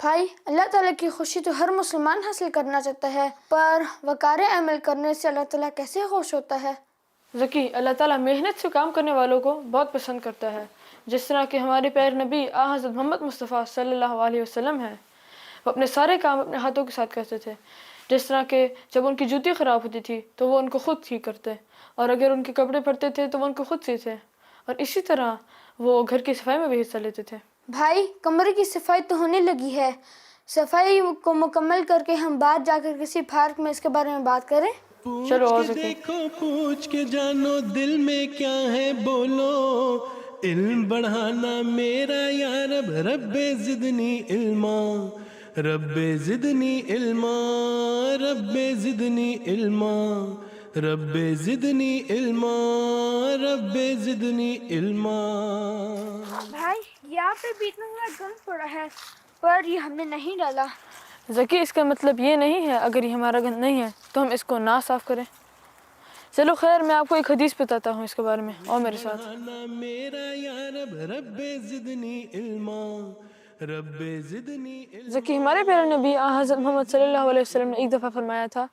بھائی اللہ تعالیٰ کی خوشی تو ہر مسلمان حاصل کرنا چاہتا ہے، پر وقار عمل کرنے سے اللہ تعالیٰ کیسے خوش ہوتا ہے؟ ذکی، اللہ تعالیٰ محنت سے کام کرنے والوں کو بہت پسند کرتا ہے، جس طرح کہ ہمارے پیارے نبی حضرت محمد مصطفیٰ صلی اللہ علیہ وسلم ہیں۔ وہ اپنے سارے کام اپنے ہاتھوں کے ساتھ کرتے تھے، جس طرح کہ جب ان کی جوتی خراب ہوتی تھی تو وہ ان کو خود ٹھیک کرتے، اور اگر ان کے کپڑے پھٹتے تھے تو وہ ان کو خود سیتے، اور اسی طرح وہ گھر کی صفائی میں بھی حصہ لیتے تھے۔ بھائی کمرے کی صفائی تو ہونے لگی ہے، صفائی کو مکمل کر کے ہم بعد جا کر کسی پارک میں اس کے بارے میں بات کریں۔ چلو آ پوچھ کے سکیں۔ دیکھو، پوچھ کے جانو دل میں کیا ہے بولو، علم بڑھانا میرا یا رب، رب زدنی علما، رب زدنی علما، رب زدنی علما، رب زدنی علما، رب زدنی علما۔ بھائی یہاں پہ بیٹھنے والا گند پڑا ہے، پر یہ ہم نے نہیں ڈالا۔ ذکی، اس کا مطلب یہ نہیں ہے اگر یہ ہمارا گند نہیں ہے تو ہم اس کو نہ صاف کریں۔ چلو خیر، میں آپ کو ایک حدیث بتاتا ہوں اس کے بارے میں، اور میرے ساتھ۔ بڑھانا میرا یا رب، رب زدنی علما، رب زدنی علما۔ ذکی، ہمارے پیارے نبی حضرت محمد صلی اللہ علیہ وسلم نے ایک دفعہ فرمایا تھا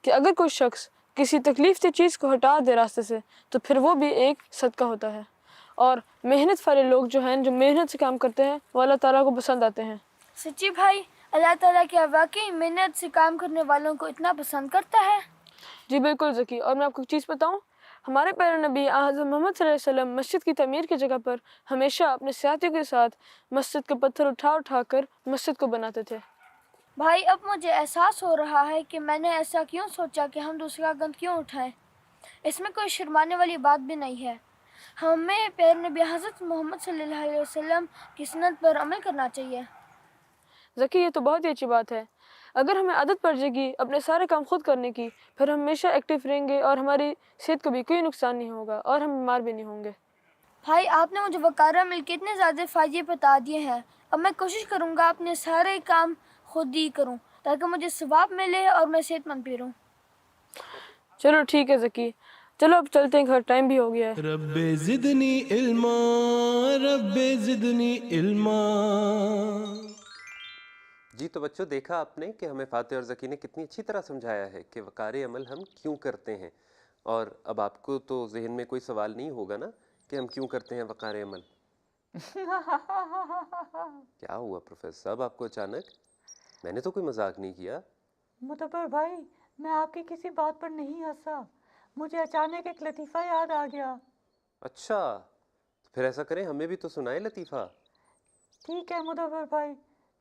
کہ اگر کوئی شخص کسی تکلیف دہ چیز کو ہٹا دے راستے سے تو پھر وہ بھی ایک صدقہ ہوتا ہے، اور محنت والے لوگ جو ہیں، جو محنت سے کام کرتے ہیں، وہ اللہ تعالیٰ کو پسند آتے ہیں۔ سچی بھائی، اللہ تعالیٰ کیا واقعی محنت سے کام کرنے والوں کو اتنا پسند کرتا ہے؟ جی بالکل ذکی، اور میں آپ کو ایک چیز بتاؤں، ہمارے پیارے نبی حضرت محمد صلی اللہ علیہ وسلم مسجد کی تعمیر کی جگہ پر ہمیشہ اپنے ساتھیوں کے ساتھ مسجد کے پتھر اٹھا اٹھا کر مسجد کو بناتے تھے۔ بھائی اب مجھے احساس ہو رہا ہے کہ میں نے ایسا کیوں سوچا کہ ہم دوسرا گند کیوں اٹھائیں۔ اس میں کوئی شرمانے والی بات بھی نہیں ہے، ہمیں پیارے نبی حضرت محمد صلی اللہ علیہ وسلم کی سنت پر عمل کرنا چاہیے۔ ذکی، یہ تو بہت ہی اچھی بات ہے۔ اگر ہمیں عادت پڑ جائے گی اپنے سارے کام خود کرنے کی، پھر ہم ہمیشہ ایکٹیو رہیں گے اور ہماری صحت کو بھی کوئی نقصان نہیں ہوگا اور ہم بیمار بھی نہیں ہوں گے۔ بھائی آپ نے مجھے وقار عمل کے اتنے زیادہ فائدے بتا دیے ہیں، اب میں کوشش کروں گا اپنے سارے کام خود ہی کروں تاکہ مجھے ثواب ملے اور میں صحت مند بھی رہوں۔ چلو ٹھیک ہے ذکی، چلو اب چلتے ہیں گھر، ٹائم بھی ہو گیا ہے۔ رب زدنی علما، رب زدنی علما۔ جی تو بچوں، دیکھا آپ نے کہ ہمیں فاتح اور ذکی نے کتنی اچھی طرح سمجھایا ہے کہ وقار عمل ہم کیوں کرتے ہیں، اور اب آپ کو تو ذہن میں کوئی سوال نہیں ہوگا نا کہ ہم کیوں کرتے ہیں وقار عمل۔ کیا ہوا پروفیسر صاحب آپ کو اچانک؟ میں نے تو کوئی مذاق نہیں کیا۔ مدبر بھائی، میں آپ کی کسی بات پر نہیں ہنسا، مجھے اچانک ایک لطیفہ یاد آ گیا۔ اچھا، تو پھر ایسا کریں ہمیں بھی تو سنائیں لطیفہ۔ ٹھیک ہے مدبر بھائی،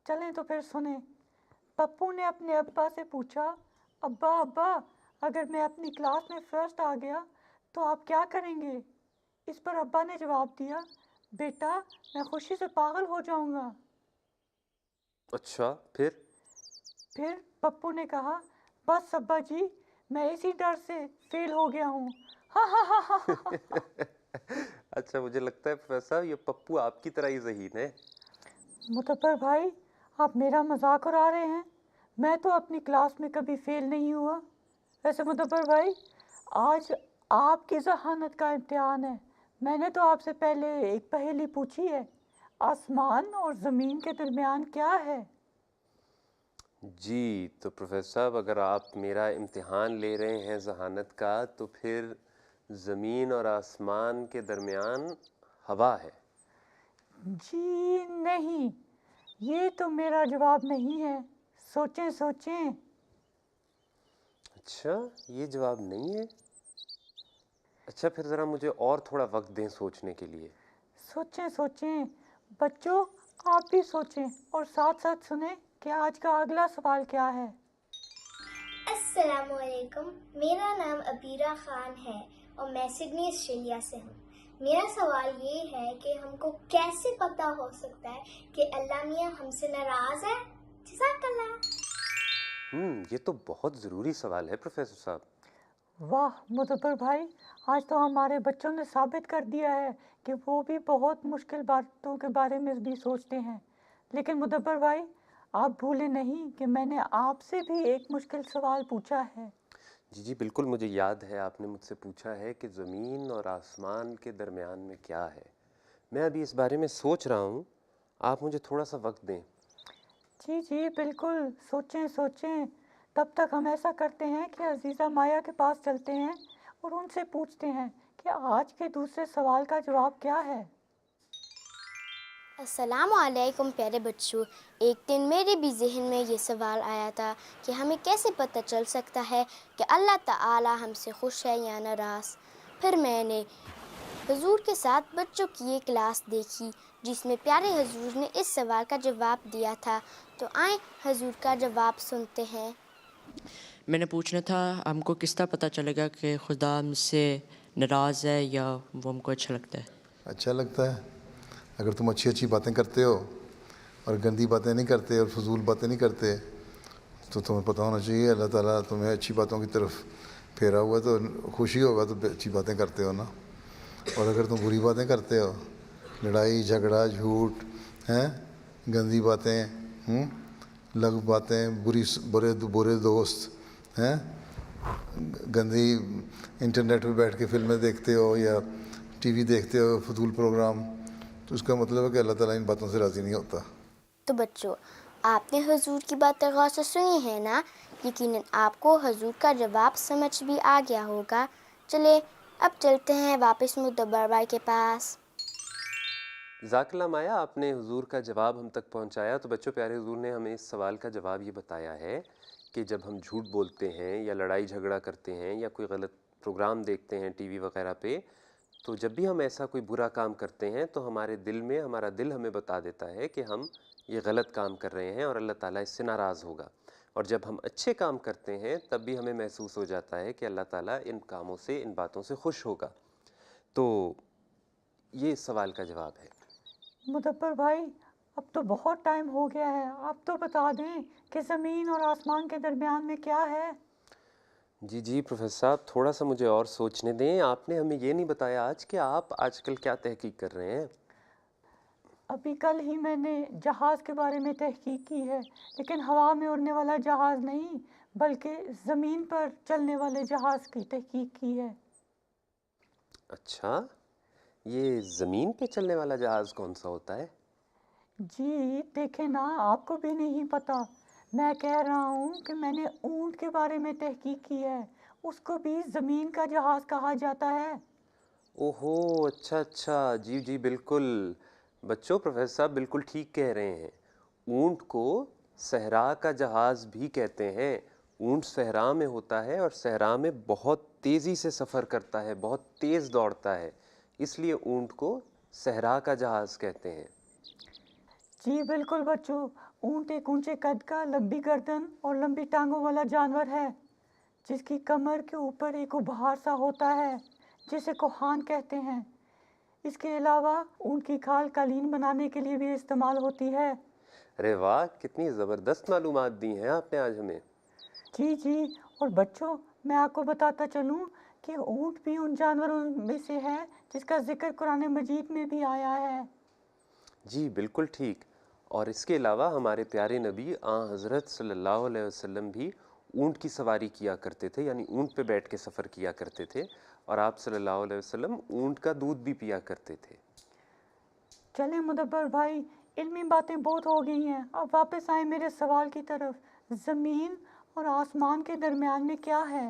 چلیں تو پھر سنیں۔ پپو نے اپنے ابا سے پوچھا، ابا ابا، اگر میں اپنی کلاس میں فرسٹ آ گیا تو آپ کیا کریں گے؟ اس پر ابا نے جواب دیا، بیٹا میں خوشی سے پاگل ہو جاؤں گا۔ اچھا، پھر پپو نے کہا، بس ابا جی، میں اسی ڈر سے فیل ہو گیا ہوں۔ ہاں ہاں ہاں ہاں ہاں۔ اچھا، مجھے لگتا ہے پروفیسر صاحب یہ پپو آپ کی طرح ہی ذہین ہے۔ مدبر بھائی، آپ میرا مذاق اڑا رہے ہیں، میں تو اپنی کلاس میں کبھی فیل نہیں ہوا۔ ویسے مدبر بھائی، آج آپ کی ذہانت کا امتحان ہے۔ میں نے تو آپ سے پہلے ایک پہیلی پوچھی ہے، آسمان اور زمین کے درمیان کیا ہے؟ جی تو پروفیسر صاحب، اگر آپ میرا امتحان لے رہے ہیں ذہانت کا، تو پھر زمین اور آسمان کے درمیان ہوا ہے۔ جی نہیں، یہ تو میرا جواب نہیں ہے، سوچیں سوچیں۔ اچھا، یہ جواب نہیں ہے؟ اچھا، پھر ذرا مجھے اور تھوڑا وقت دیں سوچنے کے لیے۔ سوچیں سوچیں بچوں، آپ بھی سوچیں اور ساتھ ساتھ سنیں کہ آج کا اگلا سوال کیا ہے۔ السلام علیکم، میرا نام عبیرہ خان ہے اور میں سڈنی آسٹریلیا سے ہوں۔ میرا سوال یہ ہے کہ ہم کو کیسے پتہ ہو سکتا ہے کہ اللہ میاں ہم سے ناراض ہے؟ جزاک اللہ۔ یہ تو بہت ضروری سوال ہے پروفیسر صاحب۔ واہ مدبر بھائی، آج تو ہمارے بچوں نے ثابت کر دیا ہے کہ وہ بھی بہت مشکل باتوں کے بارے میں بھی سوچتے ہیں۔ لیکن مدبر بھائی، آپ بھولے نہیں کہ میں نے آپ سے بھی ایک مشکل سوال پوچھا ہے۔ جی بالکل، مجھے یاد ہے آپ نے مجھ سے پوچھا ہے کہ زمین اور آسمان کے درمیان میں کیا ہے۔ میں ابھی اس بارے میں سوچ رہا ہوں، آپ مجھے تھوڑا سا وقت دیں۔ جی جی بالکل، سوچیں سوچیں. تب تک ہم ایسا کرتے ہیں کہ عزیزہ مایا کے پاس چلتے ہیں اور ان سے پوچھتے ہیں کہ آج کے دوسرے سوال کا جواب کیا ہے. السلام علیکم پیارے بچوں. ایک دن میرے بھی ذہن میں یہ سوال آیا تھا کہ ہمیں کیسے پتہ چل سکتا ہے کہ اللہ تعالی ہم سے خوش ہے یا ناراض. پھر میں نے حضور کے ساتھ بچوں کی ایک کلاس دیکھی جس میں پیارے حضور نے اس سوال کا جواب دیا تھا. تو آئیں حضور کا جواب سنتے ہیں. میں نے پوچھنا تھا ہم کو کس طرح پتہ چلے گا کہ خدا ہم سے ناراض ہے یا وہ ہم کو اچھا لگتا ہے؟ اچھا لگتا ہے اگر تم اچھی اچھی باتیں کرتے ہو اور گندی باتیں نہیں کرتے اور فضول باتیں نہیں کرتے تو تمہیں پتہ ہونا چاہیے اللہ تعالیٰ تمہیں اچھی باتوں کی طرف پھیرا ہوا ہے تو خوشی ہوگا تو اچھی باتیں کرتے ہو نا. اور اگر تم بری باتیں کرتے ہو، لڑائی جھگڑا جھوٹ ہیں، گندی باتیں، لغو باتیں، برے دوست ہیں، گندی انٹرنیٹ پہ بیٹھ کے فلمیں دیکھتے ہو یا ٹی وی دیکھتے ہو فضول پروگرام، تو اس کا مطلب ہے کہ اللہ تعالیٰ ان باتوں سے راضی نہیں ہوتا. تو بچوں آپ نے حضور کی باتیں غور سے سنی ہے نا؟ یقیناً آپ کو حضور کا جواب سمجھ بھی آ گیا ہوگا. چلے اب چلتے ہیں واپس مدبر بھائی کے پاس. جزاک اللہ مایا، آپ نے حضور کا جواب ہم تک پہنچایا. تو بچوں پیارے حضور نے ہمیں اس سوال کا جواب یہ بتایا ہے کہ جب ہم جھوٹ بولتے ہیں یا لڑائی جھگڑا کرتے ہیں یا کوئی غلط پروگرام دیکھتے ہیں ٹی وی وغیرہ پہ، تو جب بھی ہم ایسا کوئی برا کام کرتے ہیں تو ہمارے دل میں ہمارا دل ہمیں بتا دیتا ہے کہ ہم یہ غلط کام کر رہے ہیں اور اللہ تعالیٰ اس سے ناراض ہوگا. اور جب ہم اچھے کام کرتے ہیں تب بھی ہمیں محسوس ہو جاتا ہے کہ اللہ تعالیٰ ان کاموں سے ان باتوں سے خوش ہوگا. تو یہ اس سوال کا جواب ہے. مدبر بھائی اب تو بہت ٹائم ہو گیا ہے، آپ تو بتا دیں کہ زمین اور آسمان کے درمیان میں کیا ہے. جی جی پروفیسر صاحب، تھوڑا سا مجھے اور سوچنے دیں. آپ نے ہمیں یہ نہیں بتایا آج کہ آپ آج کل کیا تحقیق کر رہے ہیں. ابھی کل ہی میں نے جہاز کے بارے میں تحقیق کی ہے، لیکن ہوا میں اڑنے والا جہاز نہیں بلکہ زمین پر چلنے والے جہاز کی تحقیق کی ہے. اچھا، یہ زمین پہ چلنے والا جہاز کون سا ہوتا ہے؟ جی دیکھیں نا، آپ کو بھی نہیں پتا. میں کہہ رہا ہوں کہ میں نے اونٹ کے بارے میں تحقیق کی ہے، اس کو بھی زمین کا جہاز کہا جاتا ہے. اوہو، اچھا اچھا، جی جی بالکل. بچوں پروفیسر صاحب بالکل ٹھیک کہہ رہے ہیں. اونٹ کو صحرا کا جہاز بھی کہتے ہیں. اونٹ صحرا میں ہوتا ہے اور صحرا میں بہت تیزی سے سفر کرتا ہے، بہت تیز دوڑتا ہے، اس لیے اونٹ کو صحرا کا جہاز کہتے ہیں. جی بالکل بچوں، اونٹ ایک اونچے قد کا، لمبی گردن اور لمبی ٹانگوں والا جانور ہے جس کی کمر کے اوپر ایک ابھار سا ہوتا ہے جسے کوہان کہتے ہیں. اس کے علاوہ اونٹ کی کھال قالین بنانے کے لیے بھی استعمال ہوتی ہے. ارے واہ، کتنی زبردست معلومات دی ہیں آپ نے آج ہمیں. جی جی، اور بچوں میں آپ کو بتاتا چلوں کہ اونٹ بھی ان جانوروں میں سے ہے جس کا ذکر قرآن مجید میں بھی آیا ہے. جی بالکل ٹھیک. اور اس کے علاوہ ہمارے پیارے نبی حضرت صلی اللہ علیہ وسلم بھی اونٹ کی سواری کیا کرتے تھے، یعنی اونٹ پہ بیٹھ کے سفر کیا کرتے تھے، اور آپ صلی اللہ علیہ وسلم اونٹ کا دودھ بھی پیا کرتے تھے. چلیں مدبر بھائی، علمی باتیں بہت ہو گئی ہیں، اب واپس آئیں میرے سوال کی طرف. زمین اور آسمان کے درمیان میں کیا ہے؟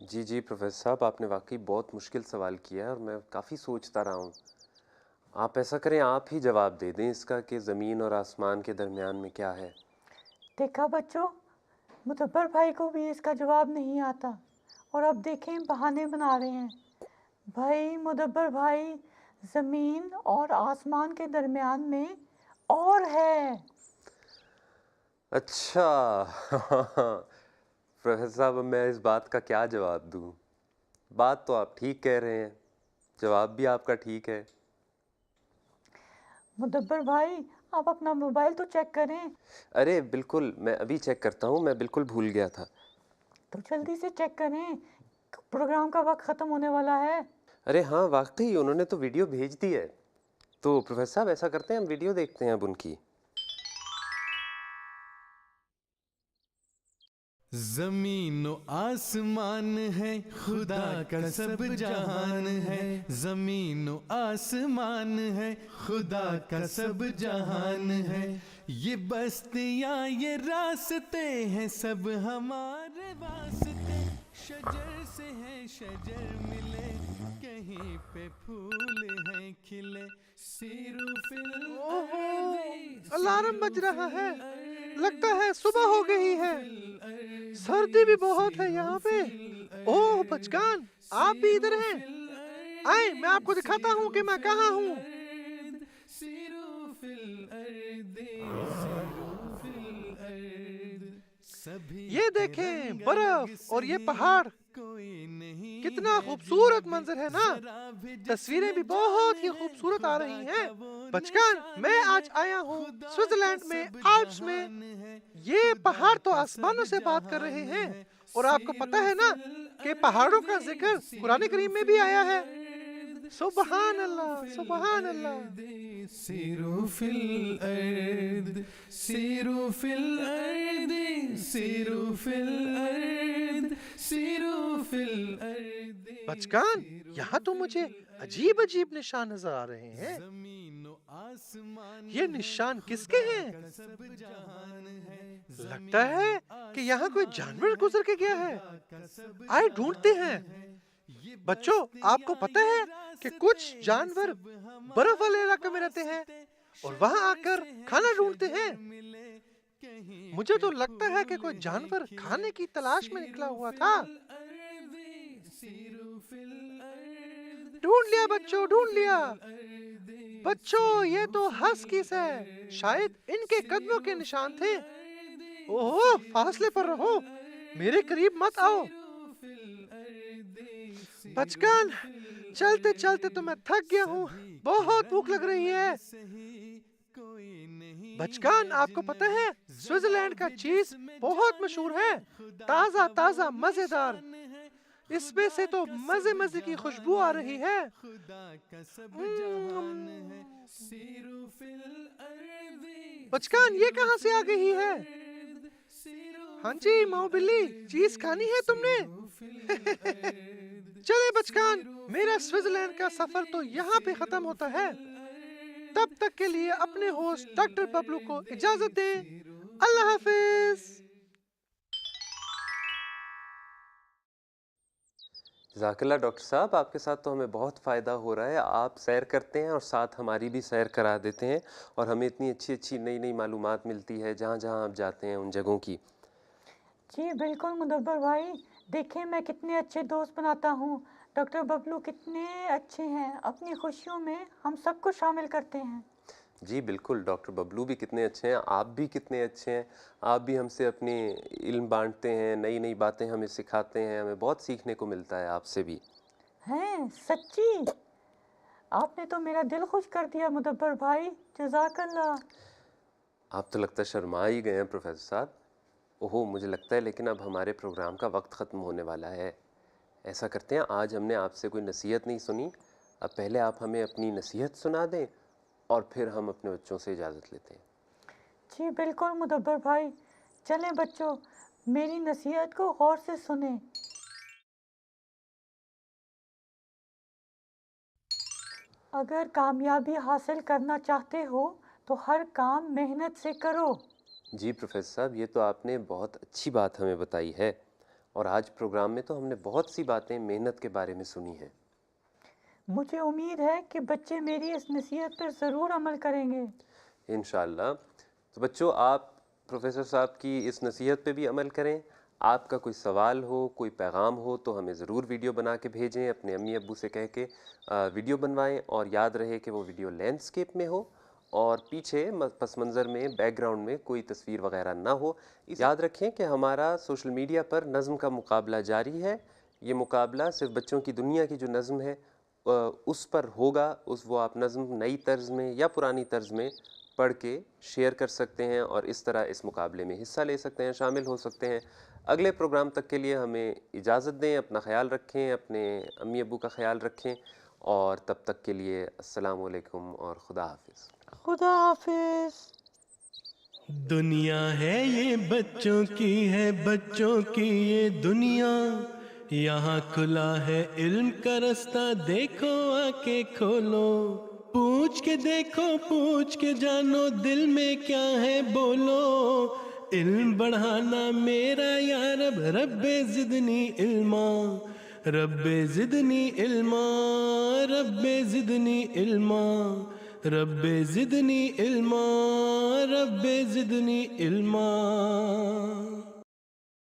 جی جی پروفیسر صاحب، آپ نے واقعی بہت مشکل سوال کیا ہے اور میں کافی سوچتا رہا ہوں. آپ ایسا کریں، آپ ہی جواب دے دیں اس کا کہ زمین اور آسمان کے درمیان میں کیا ہے. دیکھا بچوں، مدبر بھائی کو بھی اس کا جواب نہیں آتا، اور اب دیکھیں بہانے بنا رہے ہیں. بھائی مدبر بھائی، زمین اور آسمان کے درمیان میں اور ہے. اچھا پروفیسر صاحب، اب میں اس بات کا کیا جواب دوں؟ بات تو آپ ٹھیک کہہ رہے ہیں، جواب بھی آپ کا ٹھیک ہے. مدبر بھائی آپ اپنا موبائل تو چیک کریں. ارے بالکل، میں ابھی چیک کرتا ہوں، میں بالکل بھول گیا تھا. تو جلدی سے چیک کریں، پروگرام کا وقت ختم ہونے والا ہے. ارے ہاں واقعی، انہوں نے تو ویڈیو بھیج دی ہے. تو پروفیسر صاحب ایسا کرتے ہیں، ہم ویڈیو دیکھتے ہیں اب ان کی. زمین و آسمان ہے خدا کا سب جہان ہے، زمین و آسمان ہے خدا کا سب جہان ہے، یہ بستیاں یہ راستے ہیں سب ہمارے واسطے، شجر سے ہے شجر ملے، کہیں پہ پھول ہیں کھلے، سیرو فی الارض الارم بج رہا ہے، لگتا ہے صبح ہو گئی ہے، سردی بھی بہت ہے یہاں پہ۔ اوہ بچگان، آپ بھی ادھر ہیں؟ آئیں میں آپ کو دکھاتا ہوں کہ میں کہاں ہوں۔ یہ دیکھیں برف اور یہ پہاڑ، کتنا خوبصورت منظر ہے نا، تصویریں بھی بہت ہی خوبصورت آ رہی ہیں۔ بچگان، میں آج آیا ہوں سوئٹزرلینڈ میں آلپس میں، یہ پہاڑ تو آسمانوں سے بات کر رہے ہیں، اور آپ کو پتہ ہے نا کہ پہاڑوں کا ذکر قرآن کریم میں بھی آیا ہے۔ سبحان اللہ سبحان اللہ۔ سیرو فی الارض سیرو فی الارض سیرو فی الارض سیرو فی الارض۔ بچگان، یہاں تو مجھے عجیب عجیب نشان نظر آ رہے ہیں، یہ نشان کس کے ہیں؟ لگتا ہے کہ یہاں کوئی جانور گزر کے گیا ہے، آئے ڈھونڈتے ہیں۔ بچوں، آپ کو پتہ ہے کہ کچھ جانور برف والے علاقے میں رہتے ہیں اور وہاں آ کر کھانا ڈھونڈتے ہیں۔ مجھے تو لگتا ہے کہ کوئی جانور کھانے کی تلاش میں نکلا ہوا تھا۔ ڈھونڈ لیا بچوں، ڈھونڈ لیا۔ بچوں، یہ تو ہسکیز ہے، شاید ان کے قدموں کے نشان تھے۔ اوہ، فاصلے پر رہو، میرے قریب مت آؤ۔ بچگان، چلتے چلتے تو میں تھک گیا ہوں، بہت بھوک لگ رہی ہے۔ بچگان، آپ کو پتہ ہے سوئٹزرلینڈ کا چیز بہت مشہور ہے، تازہ تازہ مزیدار، اس میں سے تو مزے مزے کی خوشبو آ رہی ہے۔ بچگان، یہ کہاں سے آ گئی ہے؟ ہاں جی ماؤ بلی، چیز کھانی ہے تم نے؟ چلے بچگان، میرا سوئٹزرلینڈ کا سفر تو یہاں پہ ختم ہوتا ہے، تب تک کے لیے اپنے ہوسٹ ڈاکٹر ببلو کو اجازت دیں۔ اللہ حافظ۔ جزاک اللہ ڈاکٹر صاحب، آپ کے ساتھ تو ہمیں بہت فائدہ ہو رہا ہے، آپ سیر کرتے ہیں اور ساتھ ہماری بھی سیر کرا دیتے ہیں، اور ہمیں اتنی اچھی اچھی نئی نئی معلومات ملتی ہے جہاں جہاں آپ جاتے ہیں ان جگہوں کی۔ جی بالکل مدبر بھائی، دیکھیں میں کتنے اچھے دوست بناتا ہوں، ڈاکٹر ببلو کتنے اچھے ہیں، اپنی خوشیوں میں ہم سب کو شامل کرتے ہیں۔ جی بالکل، ڈاکٹر ببلو بھی کتنے اچھے ہیں، آپ بھی کتنے اچھے ہیں، آپ بھی ہم سے اپنی علم بانٹتے ہیں، نئی نئی باتیں ہمیں سکھاتے ہیں، ہمیں بہت سیکھنے کو ملتا ہے آپ سے بھی۔ ہیں سچی؟ آپ نے تو میرا دل خوش کر دیا مدبر بھائی، جزاک اللہ۔ آپ تو لگتا ہے شرما ہی گئے ہیں پروفیسر صاحب۔ اوہو، مجھے لگتا ہے لیکن اب ہمارے پروگرام کا وقت ختم ہونے والا ہے۔ ایسا کرتے ہیں، آج ہم نے آپ سے کوئی نصیحت نہیں سنی، اب پہلے آپ ہمیں اپنی نصیحت سنا دیں اور پھر ہم اپنے بچوں سے اجازت لیتے ہیں۔ جی بالکل مدبر بھائی، چلیں بچوں میری نصیحت کو غور سے سنیں۔ اگر کامیابی حاصل کرنا چاہتے ہو تو ہر کام محنت سے کرو۔ جی پروفیسر صاحب، یہ تو آپ نے بہت اچھی بات ہمیں بتائی ہے، اور آج پروگرام میں تو ہم نے بہت سی باتیں محنت کے بارے میں سنی ہیں۔ مجھے امید ہے کہ بچے میری اس نصیحت پر ضرور عمل کریں گے۔ انشاءاللہ۔ تو بچوں، آپ پروفیسر صاحب کی اس نصیحت پہ بھی عمل کریں۔ آپ کا کوئی سوال ہو، کوئی پیغام ہو تو ہمیں ضرور ویڈیو بنا کے بھیجیں، اپنے امی ابو سے کہہ کے ویڈیو بنوائیں، اور یاد رہے کہ وہ ویڈیو لینڈسکیپ میں ہو اور پیچھے پس منظر میں بیک گراؤنڈ میں کوئی تصویر وغیرہ نہ ہو۔ یاد رکھیں کہ ہمارا سوشل میڈیا پر نظم کا مقابلہ جاری ہے، یہ مقابلہ صرف بچوں کی دنیا کی جو نظم ہے اس پر ہوگا، وہ آپ نظم نئی طرز میں یا پرانی طرز میں پڑھ کے شیئر کر سکتے ہیں، اور اس طرح اس مقابلے میں حصہ لے سکتے ہیں، شامل ہو سکتے ہیں۔ اگلے پروگرام تک کے لیے ہمیں اجازت دیں، اپنا خیال رکھیں، اپنے امی ابو کا خیال رکھیں، اور تب تک کے لیے السلام علیکم اور خدا حافظ۔ خدا حافظ۔ دنیا ہے یہ بچوں کی ہے بچوں کی یہ دنیا یہاں کھلا ہے علم کا رستہ دیکھو آ کے کھولو پوچھ کے دیکھو پوچھ کے جانو دل میں کیا ہے بولو علم بڑھانا میرا یا رب رب زدنی علما رب زدنی علما رب زدنی علما رب زدنی علما رب زدنی علما